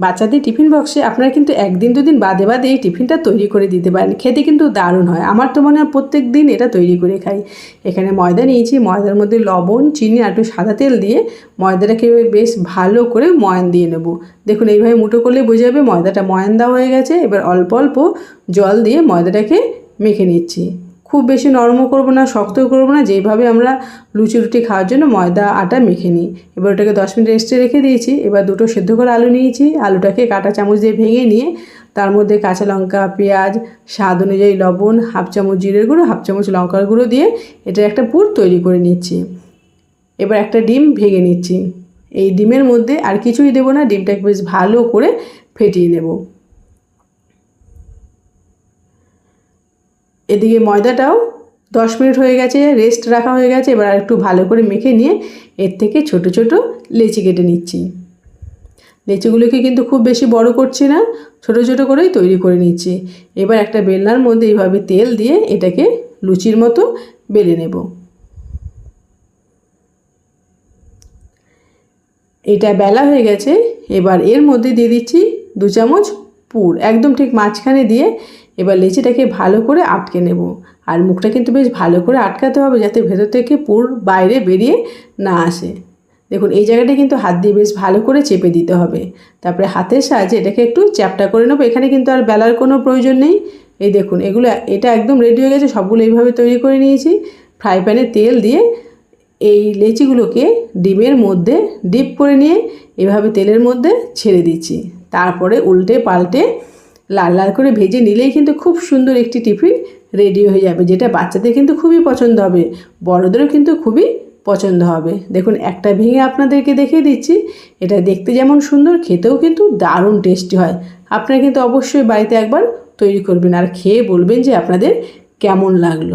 বাচ্চাদের টিফিন বক্সে আপনারা কিন্তু একদিন দুদিন বাদে বাদে এই টিফিনটা তৈরি করে দিতে পারেন, খেতে কিন্তু দারুণ হয়। আমার তো মনে হয় প্রত্যেক দিন এটা তৈরি করে খাই। এখানে ময়দা নিয়েছি, ময়দার মধ্যে লবণ, চিনি আর একটু সাদা তেল দিয়ে ময়দাটাকে বেশ ভালো করে ময়ান দিয়ে নেব। দেখুন এইভাবে মুঠো করলে বোঝা যাবে ময়দাটা ময়ান দেওয়া হয়ে গেছে। এবার অল্প অল্প জল দিয়ে ময়দাটাকে মেখে নিচ্ছি। খুব বেশি নরমও করবো না, শক্তও করবো না, যেইভাবে আমরা লুচি রুটি খাওয়ার জন্য ময়দা আটা মেখে নিই। এবার ওটাকে 10 মিনিট রেস্টে রেখে দিয়েছি। এবার দুটো সেদ্ধ করে আলু নিয়েছি, আলুটাকে কাঁটা চামচ দিয়ে ভেঙে নিয়ে তার মধ্যে কাঁচা লঙ্কা, পেঁয়াজ, স্বাদ অনুযায়ী লবণ, হাফ চামচ জিরের গুঁড়ো, হাফ চামচ লঙ্কার গুঁড়ো দিয়ে এটার একটা পুর তৈরি করে নিচ্ছি। এবার একটা ডিম ভেঙে নিচ্ছি। এই ডিমের মধ্যে আর কিছুই দেবো না, ডিমটাকে বেশ ভালো করে ফেটিয়ে নেব। এদিকে ময়দাটাও 10 মিনিট হয়ে গেছে, রেস্ট রাখা হয়ে গেছে। এবার একটু ভালো করে মেখে নিয়ে এর থেকে ছোট ছোট লেচি কেটে নিচ্ছি। লেচিগুলোকে কিন্তু খুব বেশি বড় করছি না, ছোট ছোট করেই তৈরি করে নিচ্ছি। এবার একটা বেলনার মধ্যে এইভাবে তেল দিয়ে এটাকে লুচির মতো বেলে নেব। এটা বেলা হয়ে গেছে। এবার এর মধ্যে দিয়ে দিচ্ছি 2 চামচ পুর, একদম ঠিক মাঝখানে দিয়ে এবার লেচিটাকে ভালো করে আটকে নেব। আর মুখটা কিন্তু বেশ ভালো করে আটকাতে হবে যাতে ভেতর থেকে পুর বাইরে বেরিয়ে না আসে। দেখুন এই জায়গাটা কিন্তু হাত দিয়ে বেশ ভালো করে চেপে দিতে হবে। তারপরে হাতের সাহায্যে এটাকে একটু চ্যাপটা করে নেব। এখানে কিন্তু আর বেলার কোনো প্রয়োজন নেই। এই দেখুন এটা একদম রেডি হয়ে গেছে। সবগুলো এইভাবে তৈরি করে নিয়েছি। ফ্রাই প্যানে তেল দিয়ে এই লেচিগুলোকে ডিমের মধ্যে ডিপ করে নিয়ে এভাবে তেলের মধ্যে ছেড়ে দিচ্ছি। তারপরে উল্টে পাল্টে লাল লাল করে ভেজে নিলেই কিন্তু খুব সুন্দর একটি টিফিন রেডি হয়ে যাবে, যেটা বাচ্চাদের কিন্তু খুবই পছন্দ হবে, বড়দেরও কিন্তু খুবই পছন্দ হবে। দেখুন একটা ভেঙে আপনাদেরকে দেখিয়ে দিচ্ছি। এটা দেখতে যেমন সুন্দর, খেতেও কিন্তু দারুণ টেস্টি হয়। আপনারা কিন্তু অবশ্যই বাড়িতে একবার তৈরি করবেন আর খেয়ে বলবেন যে আপনাদের কেমন লাগলো।